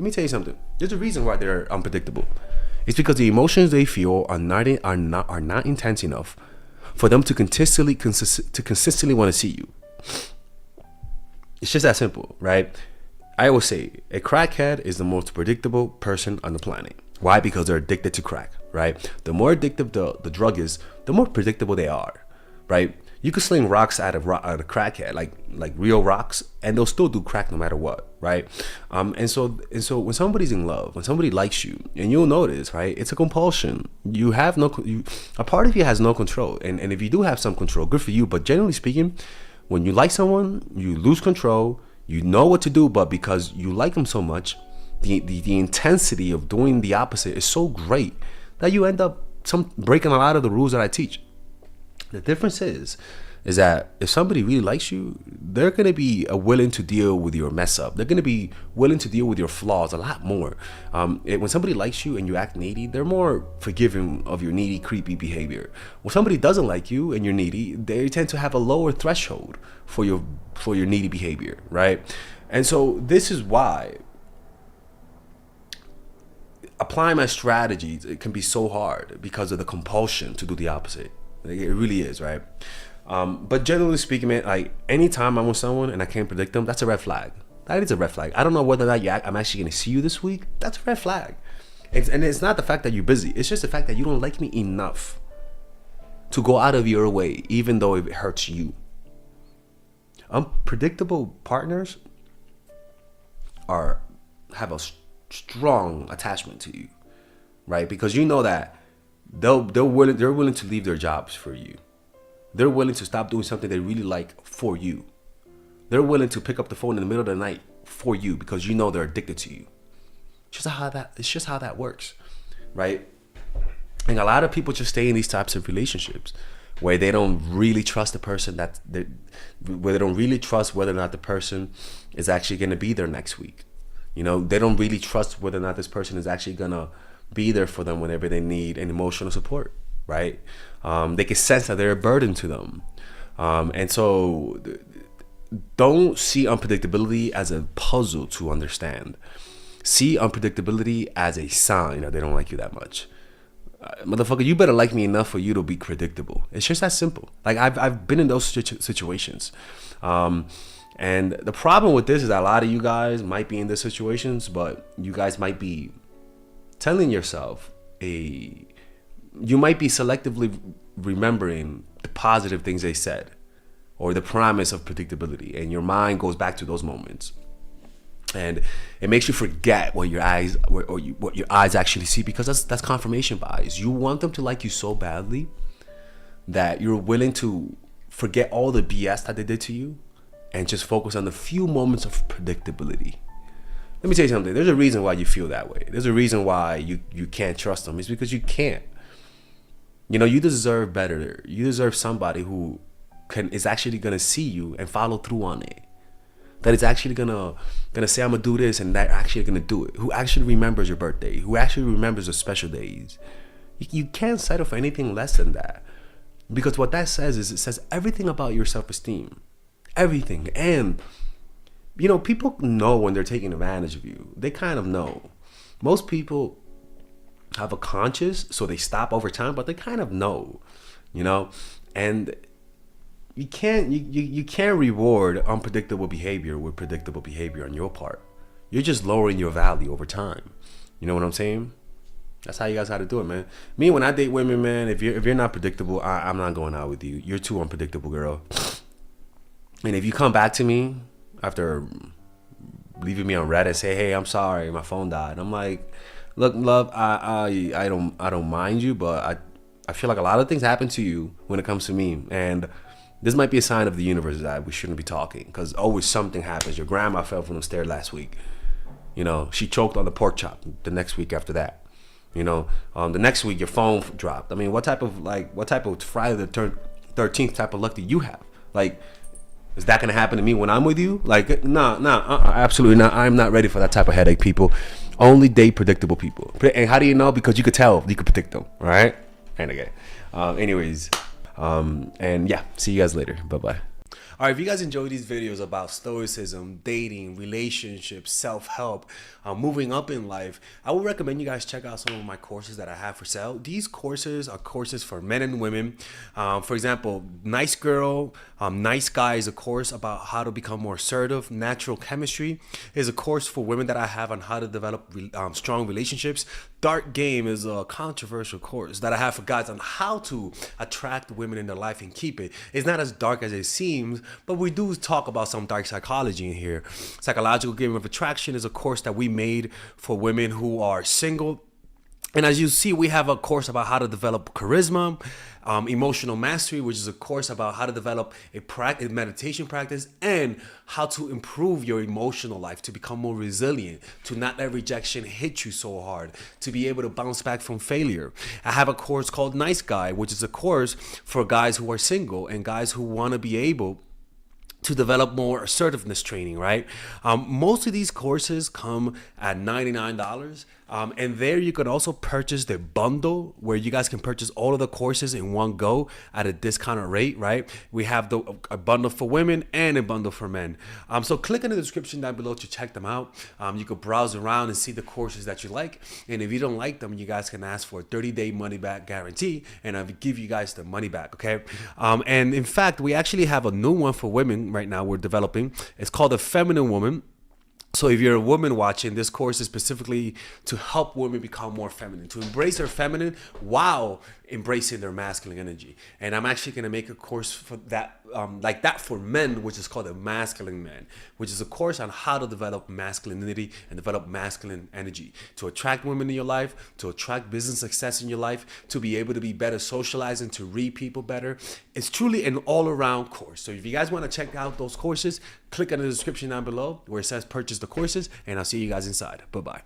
Let me tell you something. There's a reason why they're unpredictable. It's because the emotions they feel are not intense enough for them to consistently want to see you. It's just that simple, right? I always say a crackhead is the most predictable person on the planet. Why? Because they're addicted to crack, right? The more addictive the drug is, the more predictable they are, right? You could sling rocks at a crackhead, like real rocks, and they'll still do crack no matter what, right? And so when somebody's in love, when somebody likes you, and you'll notice, right? It's a compulsion. A part of you has no control, and if you do have some control, good for you. But generally speaking, when you like someone, you lose control. You know what to do, but because you like them so much, the intensity of doing the opposite is so great that you end up breaking a lot of the rules that I teach. The difference is that if somebody really likes you, they're going to be willing to deal with your mess up. They're going to be willing to deal with your flaws a lot more. When somebody likes you and you act needy, they're more forgiving of your needy, creepy behavior. When somebody doesn't like you and you're needy, they tend to have a lower threshold for your needy behavior, right? And so this is why applying my strategies, it can be so hard because of the compulsion to do the opposite. It really is, right? But generally speaking, man, like anytime I'm with someone and I can't predict them, that's a red flag. That is a red flag. I don't know whether or not I'm actually going to see you this week. That's a red flag. And it's not the fact that you're busy. It's just the fact that you don't like me enough to go out of your way, even though it hurts you. Unpredictable partners have a strong attachment to you, right? Because you know that they're willing to leave their jobs for you. They're willing to stop doing something they really like for you. They're willing to pick up the phone in the middle of the night for you because you know they're addicted to you. It's just how that works, right? And a lot of people just stay in these types of relationships where they don't really trust the person where they don't really trust whether or not the person is actually going to be there next week. You know, they don't really trust whether or not this person is actually going to be there for them whenever they need an emotional support, right? They can sense that they're a burden to them. And so don't see unpredictability as a puzzle to understand. See unpredictability as a sign that they don't like you that much. Motherfucker, you better like me enough for you to be predictable. It's just that simple. Like I've been in those situations. And the problem with this is that a lot of you guys might be in these situations, but you guys might be telling yourself you might be selectively remembering the positive things they said or the promise of predictability, and your mind goes back to those moments, and it makes you forget what your eyes actually see, because that's confirmation bias. You want them to like you so badly that you're willing to forget all the BS that they did to you and just focus on the few moments of predictability. Let me tell you something. There's a reason why you feel that way. There's a reason why you can't trust them. It's because you can't. You know, you deserve better. You deserve somebody who is actually gonna see you and follow through on it. That is actually gonna say, I'm gonna do this, and they're actually gonna do it. Who actually remembers your birthday? Who actually remembers your special days? You can't settle for anything less than that, because what that says is it says everything about your self-esteem, everything. And you know, people know when they're taking advantage of you. They kind of know. Most people have a conscience, so they stop over time, but they kind of know, you know. And you can't reward unpredictable behavior with predictable behavior on your part. You're just lowering your value over time. You know what I'm saying? That's how you guys got to do it, man. Me, when I date women, man, if you're not predictable, I'm not going out with you. You're too unpredictable, girl. And if you come back to me after leaving me on Reddit and say, hey, I'm sorry, my phone died, I'm like, look, love, I don't mind you, but I feel like a lot of things happen to you when it comes to me, and this might be a sign of the universe that we shouldn't be talking, because always something happens. Your grandma fell from the stairs last week. You know, she choked on the pork chop the next week after that. You know, the next week your phone dropped. I mean, what type of Friday the 13th type of luck do you have? Like, is that gonna happen to me when I'm with you? Like, nah, absolutely not. I'm not ready for that type of headache, people. Only date predictable people. And how do you know? Because you could tell, you could predict them, all right? And again, anyways, and yeah, see you guys later. Bye bye. All right, if you guys enjoy these videos about stoicism, dating, relationships, self-help, moving up in life, I would recommend you guys check out some of my courses that I have for sale. These courses are courses for men and women. For example, Nice Girl, Nice Guy is a course about how to become more assertive. Natural Chemistry is a course for women that I have on how to develop strong relationships. Dark Game is a controversial course that I have for guys on how to attract women in their life and keep it. It's not as dark as it seems, but we do talk about some dark psychology in here. Psychological Game of Attraction is a course that we made for women who are single. And as you see, we have a course about how to develop charisma, emotional mastery, which is a course about how to develop a meditation practice and how to improve your emotional life, to become more resilient, to not let rejection hit you so hard, to be able to bounce back from failure. I have a course called Nice Guy, which is a course for guys who are single and guys who want to be able to develop more assertiveness training, right? Most of these courses come at $99. And there you can also purchase the bundle where you guys can purchase all of the courses in one go at a discounted rate, right? We have a bundle for women and a bundle for men. So click in the description down below to check them out. You can browse around and see the courses that you like. And if you don't like them, you guys can ask for a 30-day money back guarantee and I'll give you guys the money back, okay? And in fact, we actually have a new one for women right now we're developing. It's called The Feminine Woman. So if you're a woman watching, this course is specifically to help women become more feminine, to embrace their feminine while embracing their masculine energy. And I'm actually going to make a course for that, like that for men, which is called the Masculine Man, which is a course on how to develop masculinity and develop masculine energy, to attract women in your life, to attract business success in your life, to be able to be better socializing, to read people better. It's truly an all-around course. So if you guys want to check out those courses, click on the description down below where it says purchase the courses, and I'll see you guys inside. Bye-bye.